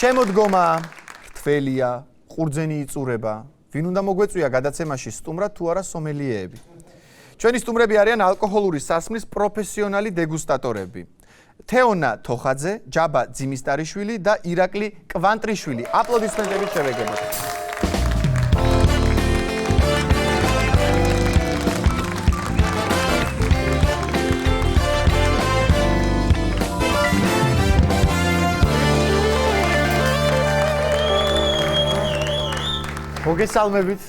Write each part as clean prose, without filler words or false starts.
შემოდგომა, რთველია, ყურძენი იწურება. ვინ უნდა მოგვეწვია გადაცემაში სტუმრად თუ არა სომელიეები. ჩვენი სტუმრები არიან ალკოჰოლური სასმლის პროფესიონალი დეგუსტატორები. თეონა თოხაძე, ჯაბა ძიმისტარიშვილი და ირაკლი კვანტრიშვილი. აპლოდისმენტებით შევეგებოთ. მოგესალმებით.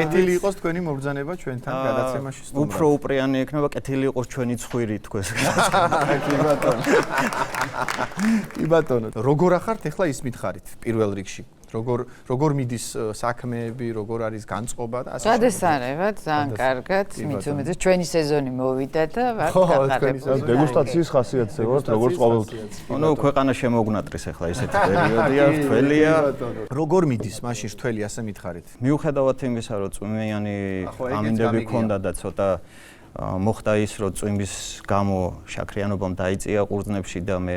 კეთილი იყოს თქვენი მობრძანება ჩვენთან გადაცემაში სტუმრად. უფრო უპრიანი ექნება კეთილი იყოს ჩვენი ცხვირი თქვენს. კი ბატონო. როგორ ახართ ახლა ის მითხარით პირველ რიგში? როგორ მიდის საქმეები, როგორ არის განწყობა და ასე. გადასარევად, ძალიან კარგად, მით უმეტეს ჩვენი სეზონი მოვიდა და ვართ გახარებული. დეგუსტაციის ხასიათს ევართ, როგორც ყოველთვის. ნუ ქვეყანა შემოგნატრეს ახლა ესეთი პერიოდია, რთველია. როგორ მიდის მაშინ რთველი ასე მითხარით? მიუხედავად იმისა, რომ წვიმიანი ამინდები ქონდა და ცოტა მოხდა ის, რომ წვიმის გამო შაქრიანობამ დაიწია ყურძნებში და მე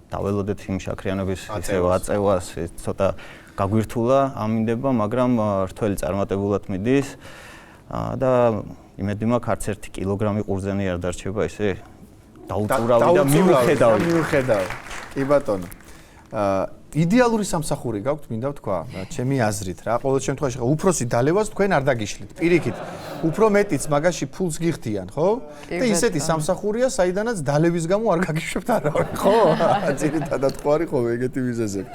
დაველოდეთ იმ შაქრიანობის აწევას, ცოტა გაგვირთულა ამინდება, მაგრამ რთველი წარმატებულად მიდის და იმედი მაქვს არც ერთი კილოგრამი ყურძენი არ დარჩება ესე დაუწურავი და მიუხედავი. კი ბატონო. იდეალური სამსახური გაქვთ, მინდა ვთქვა, ჩემი აზრით რა. ყოველ შემთხვევაში უფროსი დალევას თქვენ არ დაგიშლით. პირიქით, უფრო მეტიც მაგაში ფულს გიხდიან, ხო? და ისეთი სამსახურია, საიდანაც დალევის გამო არ გაგიშვებთ არავინ, ხო? ძირითადად ხო არის ხოლმე ეგეთი მიზეზები.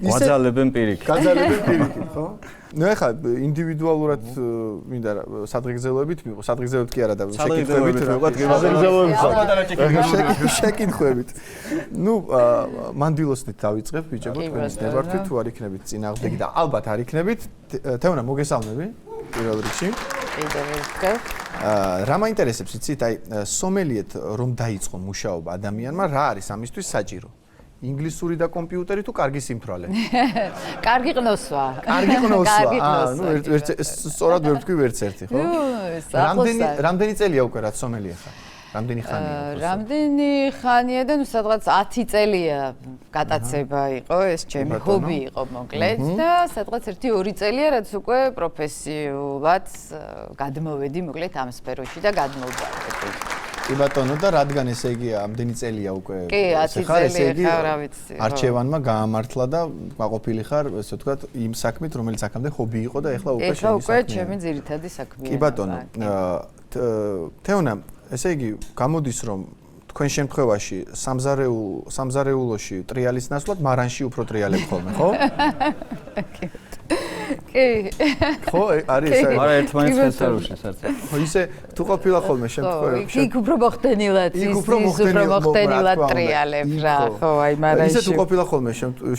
გაძალებენ პირიქით. გაძალებენ პირიქით, ხო? ნუ ეხლა ინდივიდუალურად მინდა სადღეგრძელოებით მიყო, სადღეგრძელოებით კი არა და შეკითხვებით შეკითხვებით. ნუ მანდილოსნით დავიწყებ ბიჭებო, თქვენის ნებართვით თუ არ იქნებით წინააღმდეგი და ალბათ არ იქნებით. თეონა, მოგესალმები პირველ რიგში. კიდევ ერთხელ. რა მაინტერესებს იცით, აი სომელიეთ რომ დაიწყო მუშაობა ადამიანმა, რა არის ამისთვის საჭირო? ინგლისური და კომპიუტერი თუ კარგი სიმთვრალე? კარგი ყნოსვა. კარგი ყნოსვა. ნუ სწორად ვერ ვთქვი ვერც ერთი, ხო? რამდენი წელია უკვე რაც სომელია ხარ? რამდენი ხანია? რამდენი ხანია და ნუ სადღაც 10 წელია გატაცება იყო, ეს ჩემი ჰობი იყო მოკლედ და სადღაც 1-2 წელია რაც უკვე პროფესიულად გადმოვედი მოკლედ ამ სფეროში და გადმოვდარდი. კი ბატონო და რადგან ესე იგი ამდენი წელია უკვე კი 10 წელია რა ვიცი არჩევანმა გაამართლა და გაყოფილი ხარ ესე ვთქვათ იმ საქმით რომელიც აქამდე ჰობი იყო და ეხლა უკვე შენი საქმეა. ეხლა უკვე ჩემი ძირითადი საქმეა. კი ბატონო. თეონა, ესე იგი გამოდის რომ თქვენ შემთხვევაში სამზარეულოში ტრიალის ნაცვლად მარანში უფრო ტრიალებ ხოლმე, ხო? კი. ხო, არის ეს. მაგრამ ერთმანეთს ხელსარულში საერთოდ. ხო, ისე თუ ყოფილა ხოლმე შემთხვევაში. იქ უფრო მოხდენილად ტრიალებ რა, ხო, აი მარანში. ისე თუ ყოფილა ხოლმე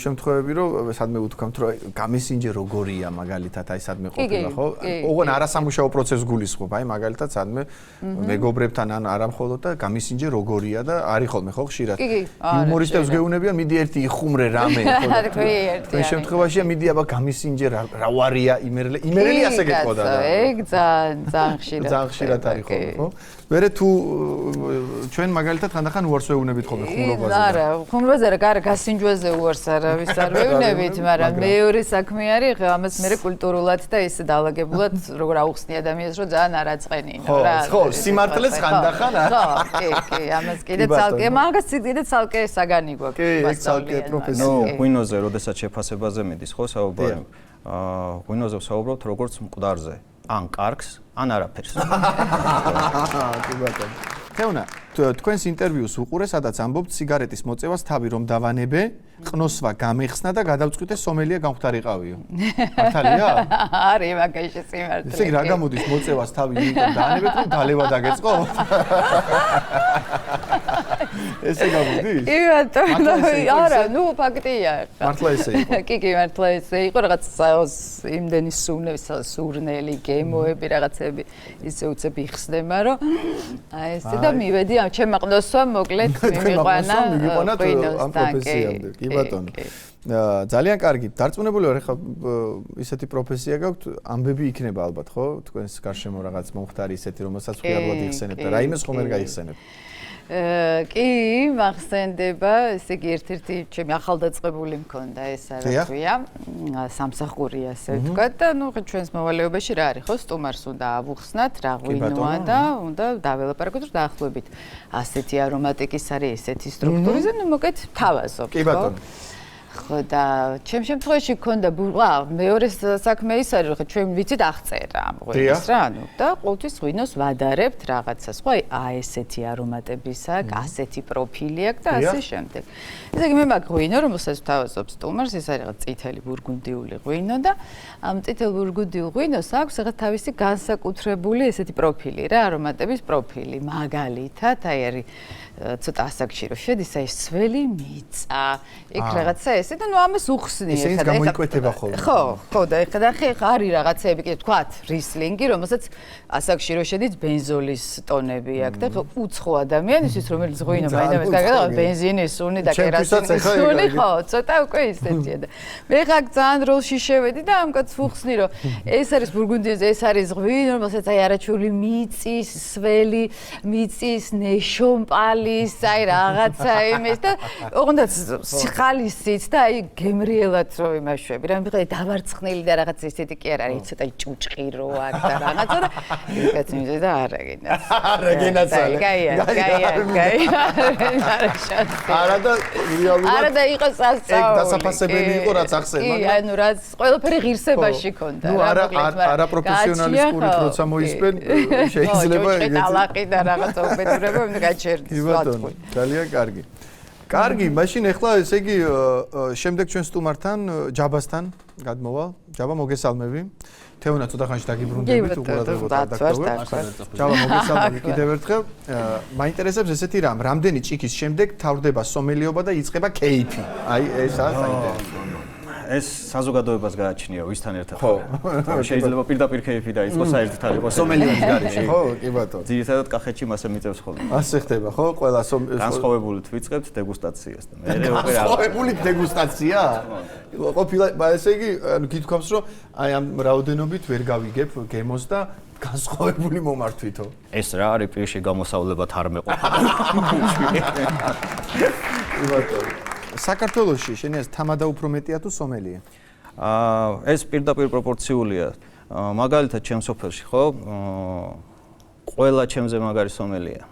შემთხვევები, რომ სადმე უთქვამთ, რომ გამისინჯე როგორია მაგალითად, აი სადმე ყოფილა, ხო? ოღონ არასამუშაო პროცესს გულისხმობ, აი მაგალითად სადმე მეგობრებთან ან არა მხოლოდ და გამისინჯე როგორია და არის ხოლმე ხო ხშირად. იუმორისტებს გეუნებიან, მიდი ერთი იხუმრე რამე, ხო? თქვენ შემთხვევაშია მიდი აბა გამისინჯე რა ვარია იმერელი ასე გეტყოდა და ეგ ძალიან ხშირად. ძალიან ხშირად არის ხოლმე, ხო? მერე თუ ჩვენ მაგალითად ხანდახან უარს ვეუნებით ხოლმე ხუმრობაზე. არა, ხუმრობაზე რა, გარა გასინჯვაზე უარს არავის არ ვეუნებით, მაგრამ მეორე საქმე არის, ამას მე კულტურულად და ისე დაალაგებულად როგორ აუხსნი ადამიანს, რომ ძალიან არ აწყენინო რა. ხო, სიმართლეს ხანდახან არა. ხო, კი, ამას კიდე ცალკე, მაგას კიდე ცალკე საგანი გვაქვს. კი, ეგ ცალკე პროფესია. ნუ ღვინოზე, როდესაც შეფასებაზე მიდის, ხო, საუბარი. ღვინოზე ვსაუბრობთ როგორც მკვდარზე, ან კარგს, ან არაფერს. კი ბატონო. თეონა, თქვენს ინტერვიუს უყურე, სადაც ამბობთ სიგარეტის მოწევას თავი რომ დავანებე, ყნოსვა გამეხსნა და გადავწყვიტე სომელია გამختارიყავიო. მართალია? არის მაგაში სიმართლე. ესე რა გამოდის მოწევას თავი იმიტომ დაანებეთ რომ დალევა დაგეწყო? ესე გამოდის? კი ბატონო, არა, ნუ ფაქტია. მართლა ესე იყო. კი, მართლა ესე იყო, რაღაც იმდენი სურნელი, გემოები, რაღაცები ისე უცებ იხსნება, რომ აი ესე და მივედი ამ ჩემ ყნოსვამ მოკლედ მივიყვანა ამ პროფესიამდე. კი ბატონო. ძალიან კარგი. დარწმუნებული ვარ, ხა ისეთი პროფესია გაქვთ, ამბები იქნება ალბათ, ხო? თქვენს გარშემო რაღაც მომხდარი ისეთი, რომელსაც ხიარულად იხსენებთ და რაიმეს ხომ არ გაიხსენებთ. კი, მახსენდება, ესე იგი ერთ-ერთი ჩემი ახალდაწყებული მქონდა ეს რა ქვია, სამსახური ასე ვთქვათ და ნუ ჩვენს მოვალეობაში რა არის ხო, სტუმარს უნდა ავუხსნათ, რა ღვინოა და უნდა დაველაპარაკოთ, რომ დაახლოებით ასეთი არომატიკის არის ესეთი სტრუქტურის და ნუ მოკეთ თავაზობ. კი ბატონო. ხო და ჩემ შემთხვევაში მქონდა მეორე საქმე ის არის რომ ჩვენ ვიცით აღწერა ამ ღვინოს რა ანუ და ყოველთვის ღვინოს ვადარებთ რაღაცას ხო აი ესეთი არომატებისა ასეთი პროფილი აქვს და ასე შემდეგ ესე იგი მე მაგ ღვინო რომელსაც ვთავაზობ სტუმარს ეს არის რაღაც წითელი ბურგუნდიული ღვინო და ამ წითელ ბურგუნდიულ ღვინოს აქვს რაღაც თავისი განსაკუთრებული ესეთი პროფილი რა არომატების პროფილი მაგალითად აი არის ცოტა ასაკში რომ შედის აი სველი მიწა იქ რაღაცა ესე და ნუ ამას უხსნი ეხლა და გამოიკვეთება ხოლმე ხო და ეხლა არის რაღაცეები კიდე თქვათ რისლინგი რომელსაც ასაკში რომ შედის ბენზოლის ტონები აქვს და უცხო ადამიანისთვის რომელიც ღვინო მაინც გაგადა ბენზინის სუნი და კეროსინის სუნი ხო ცოტა უკვე ისეთია და მე ხა ძალიან როლში შევედი და ამ კაცს უხსნი რომ ეს არის ბურგუნდიაზე ეს არის ღვინო რომელსაც აი არაჩვეული მიწის სველი მიწის ნეშომპალი აი რაღაცა იმის და ოღონდ სიხალისით და აი გემრიელად რო იმაშვები რა მიყავი დავარცხნილი და რაღაც ესეთი კი არ არის ცოტა ჭუჭყირო აქვს და რაღაცა და იქაც მიზე და არაგენაც არა და რეალურად არა და იყო სასწაული ეგ დასაფასებელი იყო რაც ახსენე მაგრამ ანუ რაც ყველაფერი ღირსებაში ქონდა ნუ არა პროფესიონალისტური როცა მოისმენ შეიძლება ეგეთი ალაყი და რაღაცა უბედურება უნდა გაჩერდეს ძალიან კარგი. კარგი, მაშინ ახლა ესე იგი შემდეგ ჩვენ სტუმართან ჯაბასთან გადმოვალ. ჯაბა მოგესალმები. თეონა ცოტა ხანში დაგიბრუნდებით უყურადღებოდ დაგდავთ. ჯაბა მოგესალმები კიდევ ერთხელ. მაინტერესებს ესეთი რამ, რამდენი ჭიქის შემდეგ თავდება სომელიობა და იწყება კეიფი. აი ესაა საინტერესო. ეს საზოგადოებას გააჩნია ვისთან ერთად. ხო. შეიძლება პირდაპირ კეიფი დაიწყოს საერთოდ არ იყოს სომელიობის გარეშე. ხო, კი ბატონო. ძირითადად კახეთში მასე მიწევს ხოლმე. ასე ხდება, ხო? ყველა განსხვავებულით ვიწყებთ დეგუსტაციას და მე უკვე განსხვავებული დეგუსტაცია? ყოფილა, ესე იგი, ანუ გითქვამს, რომ აი ამ რაოდენობით ვერ გავიგებ გემოს და განსხვავებული მომართვითო. ეს რა არის პირში გამოსავლება თარმეყოფა. კი ბატონო. საქართველოში შენიას თამადა უფრო მეტია თუ სომელია? ეს პირდაპირ პროპორციულია. მაგალითად ჩემს სოფელში ხო? ყველა ჩემზე მაგარი სომელია.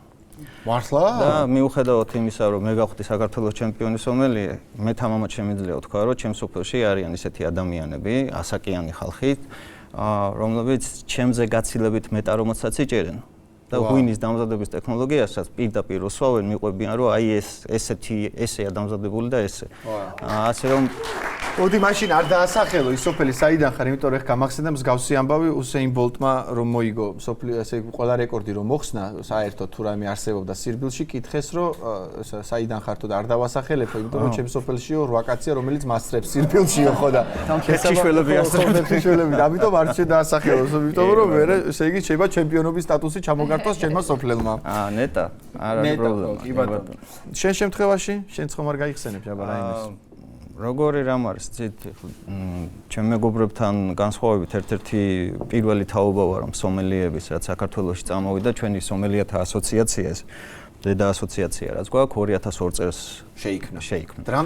მართლა? და მიუხედავად იმისა, რომ მე გავხდი საქართველოს ჩემპიონი სომელია, მე თამამად შემიძლია ვთქვა, რომ ჩემს სოფელში არიან ისეთი ადამიანები, ასაკიანი ხალხი, რომლებიც ჩემზე გაცილებით მეტ არომატსაც იჭერენ. და ღვინის დამზადების ტექნოლოგიასაც პირდაპირ უსვავენ, მიყვებიან, რომ აი ესეა დამზადებული და ესე. ასე რომ ოდი მაშინ არ დაასახელო ის სოფელი საიდან ხარ, იმიტომ რომ ხა გამახსენდა მსგავსი ამბავი უსეინ ბოლტმა რომ მოიგო სოფლიო ესე ყველა რეკორდი რომ მოხსნა საერთოდ თუ რაიმე არსებობდა სირბილში, კითხეს რომ საიდან ხართო და არ დავასახელებო, იმიტომ რომ ჩემს სოფელშიო 8 კაცია რომელიც მასწრებს სირბილშიო ხო და ხეშიშველები ასწრებს. ხეშიშველები, ამიტომ არ შედაასახელოს, იმიტომ რომ მე ესე იგი შეიძლება ჩემპიონობის სტატუსი ჩამოგართოს ჩემმა სოფლელმა. ნეტა, არ არის პრობლემა. კი ბატონო. შენ შემთხვევაში, შენ ხომ არ გაიხსენებ ჯაბა რაიმეს? როგორი რამ არის ცით ჩემ მეგობრებთან განსხვავებით ერთ-ერთი პირველი თაობა ვარ სომელიების რაც საქართველოში წამოვიდა ჩვენი სომელიათა ასოციაციას დედა ასოციაცია რაც გვაქვს 2002 წელს შეიქმნა.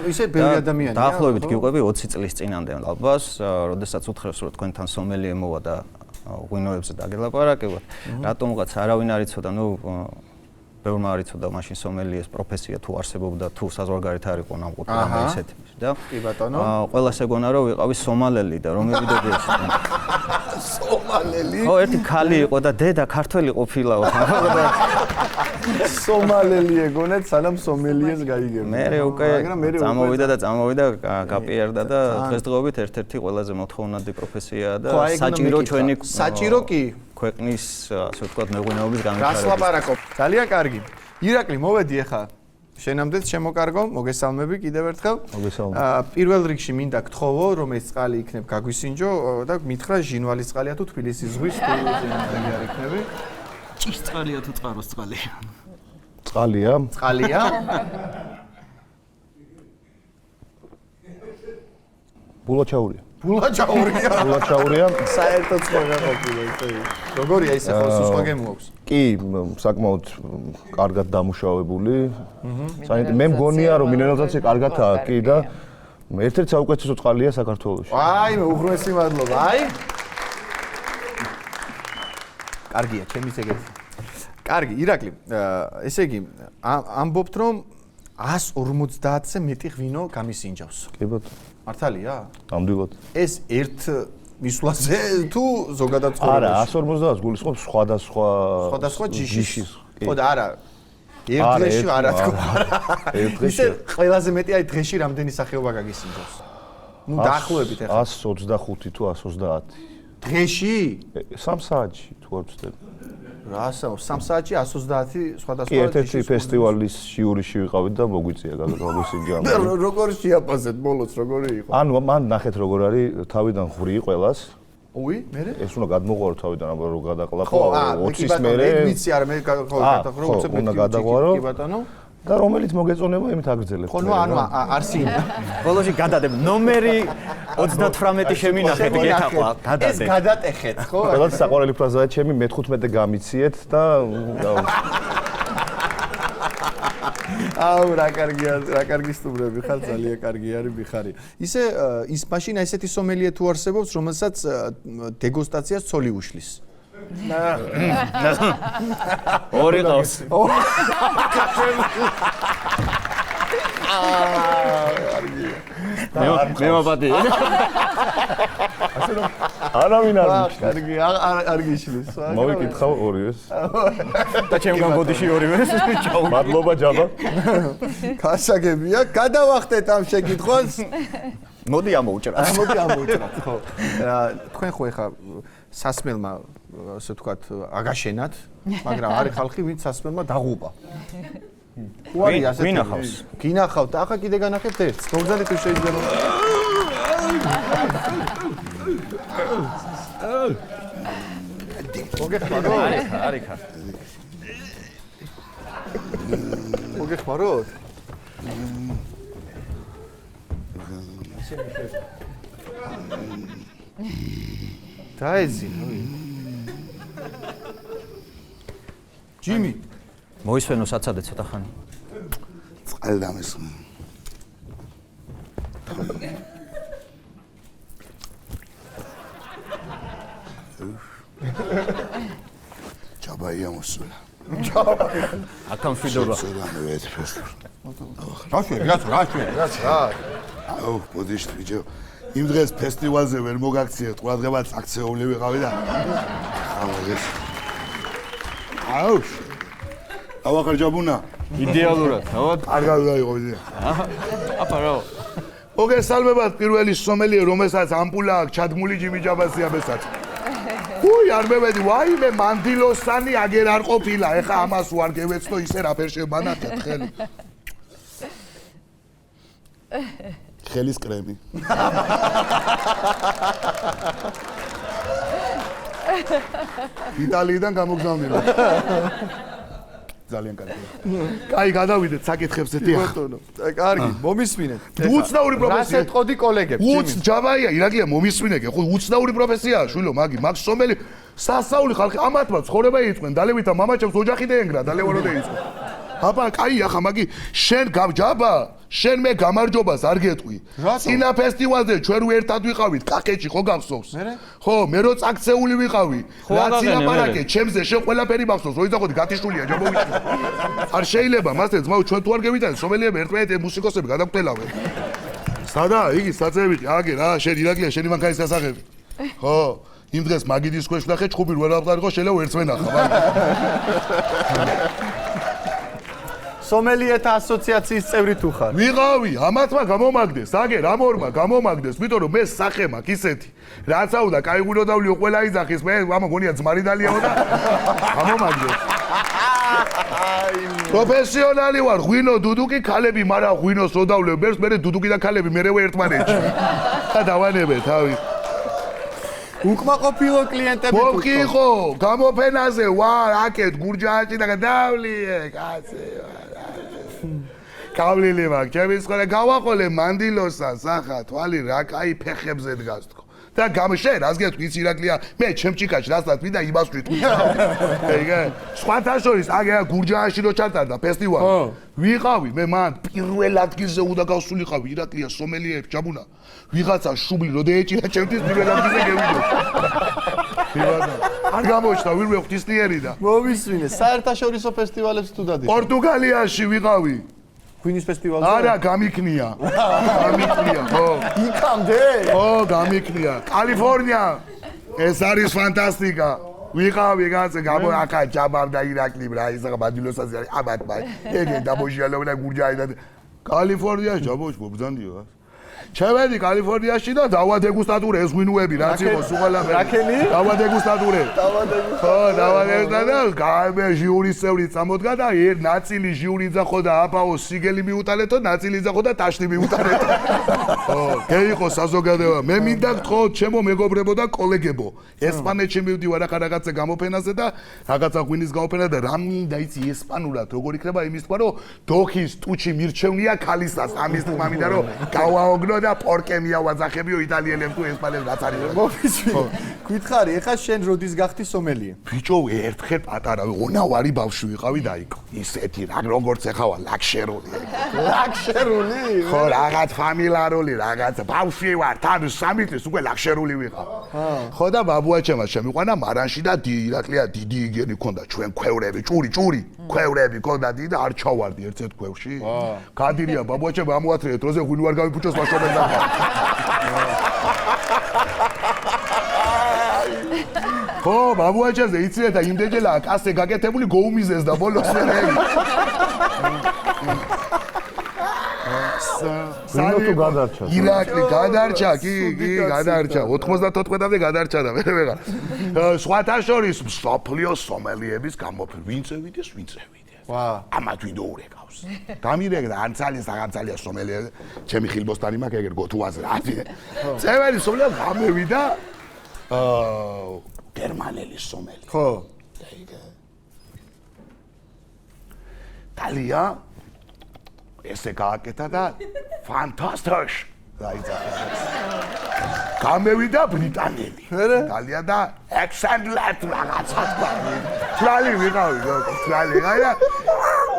ისე ბევრი ადამიანია. დაახლოებით გიყვები 20 წლის წინამდე ალბათ, როდესაც უთხრეს რომ თქვენთან სომელიე მოვა და ღვინოებზე დაგელაპარაკებათ. რატომღაც არავინ არ იცოდა, ნუ ბევრმა არ იცოდა მაშინ სომელიეს პროფესია თუ არსებობდა თუ საზღვარგარეთ არ იყო ნამყოფი და ისეთი და კი ბატონო ყველას ეგონა რომ ვიყავი სომალელი და რომ მივიდოდი ეს სომალელი ხო ერთი ქალი იყო და დედა ქართველი ყოფილაო სომალელი ეგონეთ სანამ სომელიეს გაიგებდა მე უკვე წამოვიდა გაპიერდა და დღესდღეობით ერთ-ერთი ყველაზე მოთხოვნადი პროფესიაა და საჭირო ჩვენი საჭირო კი ქვეყნის ასე ვთქვათ მეღვინეობის განვითარებას. გასვლა პარაკო. ძალიან კარგი. ირაკლი, მოვედი ახლა. შენამდეც შემოკარგო, მოგესალმები კიდევ ერთხელ. მოგესალმებით. პირველ რიგში მინდა გთხოვო, რომ ეს წყალი იქნებ გაგვისინჯო და მითხრა ჟინვალის წყალია თუ თბილისის ზღვის წყალი არ იქნები? ჭის წყალია თუ წყაროს წყალია? წყალია. წყალია? ბულაჩაურია. ბულაჩაურია. საერთოდ სხვა გაყოფილი ისე. როგორია ისე ხოლმე სხვა გემოაქვს? კი, საკმაოდ კარგად დამუშავებული. მე მგონია რომ მინერალიზაცია კარგადაა კი და ერთ-ერთი საუკეთესო წყალია საქართველოში. აი, უღრმესი მადლობა. აი. კარგია, ჩემი ეგეთი. კარგი, ირაკლი, ესე იგი, ამბობთ რომ 150-ზე მეტი ღვინო გამისინჯავს. კი ბატონო. მართალია? ნამდვილად. ეს ერთ მისვლაზე თუ ზოგადად არა, 150-ს გულისხმობს სხვადასხვა ჯიშის. ხო და არა. ერთ დღეში არა თქო. ისე ყველაზე მეტი აი დღეში რამდენი სახეობა გაგისინჯავს? ნუ დაახლოებით ახლა 125 თუ 130. დღეში? 3 საათში თუ არ ვცდები. რასაო 3 საათში 130 სხვადასხვა კი ერთ-ერთი ფესტივალის ჟიურიში ვიყავით და მოგვიწია გამოსინჯა. როგორ შეაფასეთ ბოლოს როგორი იყო? ანუ მან ნახეთ როგორ არის თავიდან ღვრի ყველას. უი, მერე? ეს უნდა გადმოყვარო თავიდან აბა რო გადაყლაპო ხო, 20-ის მერე. მე ვიცი არა მე გადაყლაპო უცებ კი ბატონო. და რომელიც მოგეწონება იმით აგრძელებ. ხო, ნუ ანუ არსი. ბოლოში გადადებ ნომერი 38 შემინახეთ გეთახვა, გადადებ. ეს გადატეხეთ, ხო? ყველაც საყვარელი ფრაზაა ჩემი მე-15 გამიციეთ და აუ რა კარგი სტუმრები ხარ, ძალიან კარგი არის მიხარი. ისე ის მაშინ ესეთი სომელიე თუ არსებობს, რომელსაც დეგუსტაციას ცოლი უშლის. ორი ყავს. მე მაპატი. არავინ არ მიშლის. კარგი, არ გიშლის. მოვიკითხავ ორიოს. და ჩემგან ბოდიში ორივეს ჩაუ. მადლობა ჯაბა. გასაგებია, გადავახტეთ ამ შეკითხვას. მოდი ამოუჭრათ. ხო. თქვენ ხო ეხა სასმელმა ასე ვთქვათ, აგაშენათ, მაგრამ არის ხალხი, ვინც სასმელმა დაღუპა. უარი ასეთი. ვინახავს? გინახავთ, ახლა კიდე განახებთ ერთს. მოგზადეთ თუ შეიძლება. მოგეხმარო? არიქა. მოგეხმარო? დაეძი. ჯიმი მოისვენო საცადე ცოტა ხანი. წყალი დამეს. ჯაბაია მოსულა. აქამ ფიდორა. აუ, პოზიცია ბიჭო. იმ დღეს ფესტივალზე ვერ მოგაქციეთ, ყურადღებაც აქცეული ვიყავი და აუ. ავახარჯაბუნა. იდეალურად, თავად. არ გავიგო იდეა. აფა რა. მოგესალმებათ პირველი სომელიე, რომელსაც ამპულა აქვს ჩადგმული ჯიმი ჯაბასია მესაც. უი, არ მევედი, ვაიმე მანდილოსანი აგერ არ ყოფილა, ეხა ამას ვარ გევეცნო ისე რაფერ შემანათეთ ხელი. ხელის კრემი. იტალიიდან გამოგზავნილი. ძალიან კარგი. კაი, გადავიდეთ საკითხებს ეთი ახ. კარგი, მომისმინეთ. უცნაური პროფესია. რასეთ ყოდი კოლეგებს, ჯიმი. ჯაბაია, ირაკლია მომისმინე, ხო უცნაური პროფესია, შვილო, მაგი, მაგ სომელი სასაული ხალხი ამათმა ცხოვრება იწყენ, დალებითა მამაჩემს ოჯახი დაენგრა, დალევარო დაიწყო. აბა, კაი, ახლა მაგი, შენ გამჯაბა, შენ მე გამარჯობას არ გეტყვი. წინა ფესტივალზე ჩვენ ერთად ვიყავით, კახეთში ხო გახსოვს? ხო, მე რო წაქცეული ვიყავი. რაც ილაპარაკე, ჩემზე შენ ყველაფერი მახსოვს, როიძახოდი გათიშულია, ჯაბოვიჩი. არ შეიძლება, მასე ძმაო, ჩვენ თუ არ გევიტანე, სომელიები ერთმანეთი მუსიკოსები გადაგტელავენ. სადა, იგი საწევით, აგე რა, შენ ირაკლია, შენი მანქანის გასაღები. ხო, იმ დღეს მაგიდის ქვეშ ნახე, ჩხუბი ვერ ავყარიყო, შეიძლება ერთს ვენახა, სომელიეთა ასოციაციის წევრი თუ ხარ? ვიყავი, ამათმა გამომაგდეს, აგერ ამორმა გამომაგდეს, იმიტომ რომ მე სახე მაქვს ისეთი. რაც აუდა, კაი გულოდავლიო ყველა იძახის, მე ამა გონია ძმარი დალიაო და გამომაგდეს. პროფესიონალი ვარ, ღვინო დუდუკი ქალები, მაგრამ ღვინოს ოდავლებ ბერს, მე დუდუკი და ქალები მერევე ერთმანეთში. და დავანებე თავი. უკმაყოფილო კლიენტები თუ მოგიყო, გამოფენაზე ვარ, აკეთ გურჯააჭი და დავლიე, კაცი. გავლილი მაქვს, ჩემი სხვა გავაყოლე მანდილოსა, სახა, თვალი რა კაი ფეხებზე დგას თქო. და გამშე რას გეტყვი იცი ირაკლია მე ჩემჩიკაში რასაც მინდა იმას ვიტყვი ეგე სხვათა შორის აგე გურჯაანში რო ჩატარდა ფესტივალი ვიყავი მე მან პირველ ადგილზე უნდა გავსულიყავი ირაკლია სომელიეებს ჯაბუნა ვიღაცა შუბლი რო დაეჭირა ჩემთვის პირველ ადგილზე გევიდო არ გამოჩნდა ვირმე ღვთისმიერი და მოვისმინე საერთაშორისო ფესტივალებს თუ დადი პორტუგალიაში ვიყავი ღვინის ფესტივალზე? არა, გამიქნია. გამიქნია, ხო. იქამდე? ხო, გამიქნია. კალიფორნია. ეს არის ფანტასტიკა. ვიყავი კაცი, აქა ჯაბავდა ირაკლი რა, ისა მანდილოსაზე არის. აბატ, ეგე დამოჟიალოვნა გურჯაი და კალიფორნიაში ჯაბოში მობრძანდიო. ჩავედი კალიფორნიაში და დავადეგუსტატურე ეს ღვინოები რაც იყო სუღალაფერი. რაკენი? დავადეგუსტატურე. ხო, დავადეგუსტატურე და გამე ჟიურის წევრი წამოდგა და ერთ ნაწილი ჟიური ძახო და აფაო სიგელი მიუტანეთო, ნაწილი ძახო და ტაშტი მიუტანეთო. ხო, გეიყო საზოგადოება. მე მინდა გთხოვოთ ჩემო მეგობრებო და კოლეგებო. ესპანეთში მივდივარ რაღაცა გამოფენაზე და რაღაცა ღვინის გამოფენა და რა მინდა იცი ესპანურად როგორ იქნება იმის თქვა რომ დოქის ტუჩი მირჩევნია ქალისას ამის თქმა მინდა რომ გავაოგნო და პორკე მიავაძახებიო იტალიელებს თუ ესპანელებს რაც არის. მოვისმინე. გითხარი, ეხა შენ როდის გახდი სომელიე? ბიჭო, ერთხელ პატარა ონავარი ბავშვი ვიყავი და იქ ისეთი რა როგორც ეხავა ლაქშერული. ლაქშერული? ხო, რაღაც ფამილარული, რაღაც ბავშვი ვარ, თან 3 წლის უკვე ლაქშერული ვიყავ. ხო და ბაბუაჩემას შემიყვანა მარანში და ირაკლია დიდი იგენი ქონდა ჩვენ ქვევრები, ჭური, ქვევრები ქონდა დიდი და არ ჩავარდი ერთ-ერთ ქვევრში. გადირია ბაბუაჩემ ამოათრიეთ, როზე ღვინო არ გამიფუჭოს ბაშობენ და ხო, ბაბუაჩემზე იცი და იმდენჯელა კასე გაკეთებული გოუმიზეს და ბოლოს ვერეი. ღვინო თუ გადარჩა? ირაკლი გადარჩა, კი, გადარჩა. 94-მდე გადარჩა და მე ვეღარ. სხვათა შორის მსოფლიო სომელიების გამოფენა. ვინ წევიდეს? ვა. ამათ ვინ დაურეკავს. გამირეკდა ანცალია სომელია. ჩემი ხილბოსტანი მაქვს ეგერ გოთუაზე რა. წევერი სომელია გამევიდა. გერმანელი სომელი. ხო. დალია ესე გააკეთა და ფანტასტიკ დაიწყო. გამევიდა ბრიტანელი. დალია და ექსცელენტ რაღაცა თქვა. თრალი ვიყავი, თრალი რა.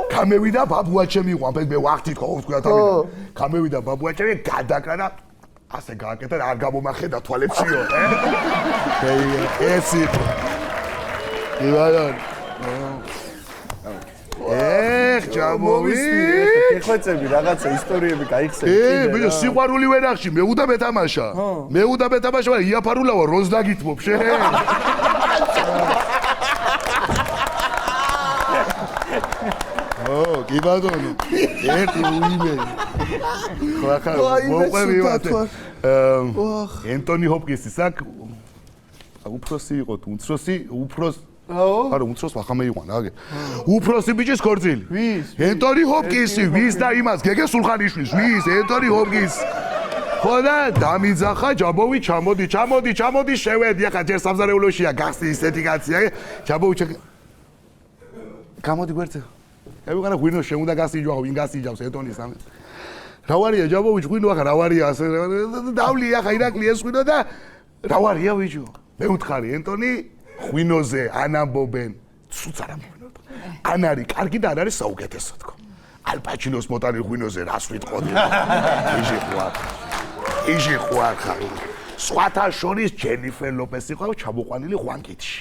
გამევიდა ბაბუაჩემი იყო, მე ვახტი თქვა, თქვა თავი. გამევიდა ბაბუაჩემი გადაკრა და ასე გააკეთა და არ გამომახედა თვალებშიო, ეს იყო. ივანონ. ჯამოვი ეხოცები რაღაცა ისტორიები გაიხსენე კიდე. ბიჭო, სიყვარული ვერ ახში, მე უნდა მეთამაშა. მაგრამ იაფარულაო როზ დაგითმობ შენ. კი ბატონო. ერთი უიმე. ხახა მოყვევივათ. ენტონი ჰოპკინსის აქ უფროსი იყო თუ უმცროსი, არა, უმცროს ვახამე იყვანა, აგე. უფროსი ბიჭის ქორწილი. ვის? ენტონი ჰოპკინსი, ვის და იმას, გეგე სულხანიშვილის, ვის? ენტონი ჰოპკინსი. ხო და დამიძახა ჯაბოვი, ჩამოდი, შევედი, ახლა ჯერ სამზარეულოშია გახსნი ისეთი კაცი, აგე. ჯაბოვი გამოდი გვერდზე. ევიღანა ღვინო შეუნდა გასიჯვა, ვინ გასიჯავს ენტონის ამ. რა ვარია ჯაბოვი, ღვინო ახლა რა ვარია ასე დავლი ახლა ირაკლი ეს ღვინო და რა ვარია ბიჭო? მე ვთხარი ენტონი ღვინოზე ან ამბობენ ცუც არ ამბობენ ან არის კარგი და არ არის საუკეთესო თქო ალპაჩინოს მოტანი ღვინოზე რას ვიტყოდი იჟი ხوار ხარ სხვათა შორის ჯენიფერ ლოპესი ყავს ჩამოყვანილი ღვანკითში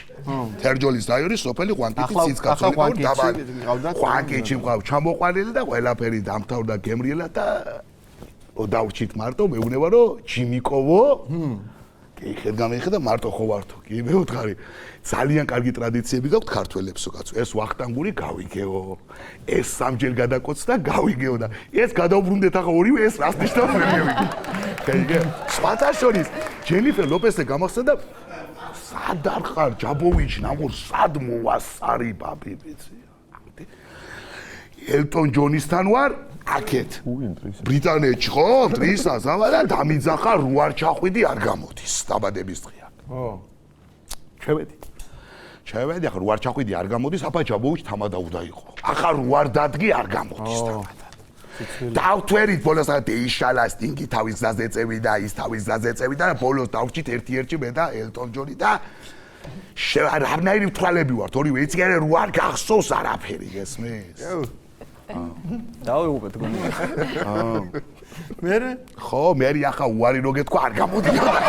თერჯოლის რაიონის სოფელი ღვანკითი ციცკაცული ყავდა ღვანკითში ყავს ჩამოყვანილი და ყველაფერი დამთავრდა გემრიელად და დავჭით მარტო მეუბნება რომ ჯიმიკოვო კი ხედგამეხედა მარტო ხო ვართო კი მე ვთხარი ძალიან კარგი ტრადიციები გაქვთ ქართველებსო კაცო ეს ვახტანგური გავიგეო ეს სამჯერ გადაკოცდა გავიგეო და ეს გადავბრუნდეთ ახლა ორივე ეს რას ნიშნავს მე მივიგე კაიგე სხვათა შორის ჯენიფერ ლოპესზე გამახსენდა სად არ ხარ ჯაბოვიჩი ნამურ სად მოვასარი ბაბი ვიცი ელტონ ჯონისთან ვარ აქეთ ბრიტანეთში ხო ტრისას ამა და დამიძახა რო არ ჩახვიდი არ გამოდის დაბადების დღეა ხო ჩევედი ახლა რო არ ჩახვიდი არ გამოდის აფა ჯაბოვიჩი თამადაუდა იყო ახლა რო არ დადგი არ გამოდის თამადად დავთვერით ბოლოს დეიშალა სტინგი თავის გზაზე წევიდა ის თავის გზაზე წევიდა და ბოლოს დავჭით ერთ-ერთი მე და ელტონ ჯონი და რამნაირი მთვალები ვართ ორივე იცი არა რო არ გახსოვს არაფერი გესმის დავიღუპეთ გონი მერე ხო მე ახლა უარი რო გეთქვა არ გამოდიოდა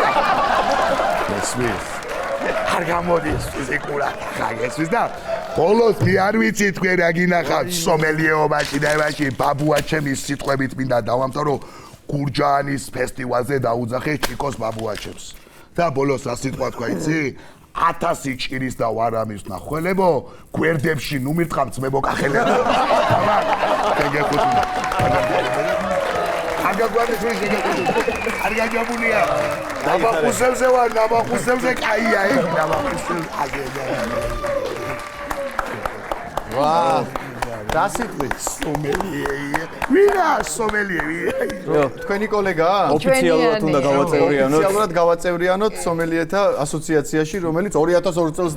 გესმის არ გამოდის ფიზიკურად ხა გესმის და ბოლოს მე არ ვიცი თქვენ რა გინახავთ სომელიეობაში და ევაში ბაბუაჩემის სიტყვებით მინდა დავამთავრო გურჯაანის ფესტივალზე დაუძახე ჩიკოს ბაბუაჩემს და ბოლოს რა სიტყვა თქვა იცი 1000 ჭირის და ვარამის ნახველებო გვერდებში ნუ მირთხამ ძმებო კახელებო აბა ეგეთუთ აგაგვარდეს ვინ ეგეთუთ არ გაჯაბულია ნაბახუსებზე ვარ ნაბახუსებზე კაია ეგ ნაბახუსზე აგედა ვა დასიტყვით სომელიე ვინა სომელიე თქვენი კოლეგაა ოფიციალურად უნდა გავაწევრიანოთ ოფიციალურად გავაწევრიანოთ სომელიეთა ასოციაციაში რომელიც 2002 წელს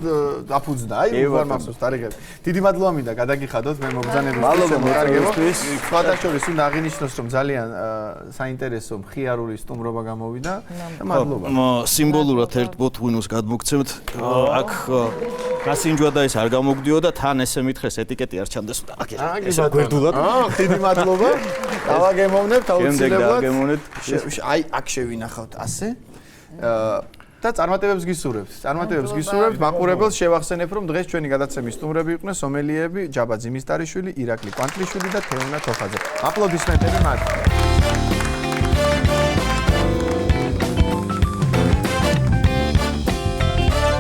დაფუძნა აი უღარ მახსოვს თარიღები დიდი მადლობა მინდა გადაგიხადოთ მე მოგზანებისთვის მადლობა მოწვევისთვის სხვადასხვა უნდა აღინიშნოს რომ ძალიან საინტერესო მხიარული სტუმრობა გამოვიდა და მადლობა სიმბოლურად ერთ ბოთვინოს გადმოგცემთ აქ გასინჯვა და ეს არ გამოგვდიოდა თან ესე მითხრეს ეტიკეტი არ ჩანდეს და ესე გვერდულად დიდი მადლობა დავაგემოვნებთ აუცილებლად აი აქ შევინახავთ ასე და წარმატებებს გისურვებთ მაყურებელს შევახსენებ რომ დღეს ჩვენი გადაცემის სტუმრები იყვნენ სომელიეები ჯაბა ძიმისტარიშვილი ირაკლი კვანტლიშვილი და თეონა თოხაძე აპლოდისმენტები მათ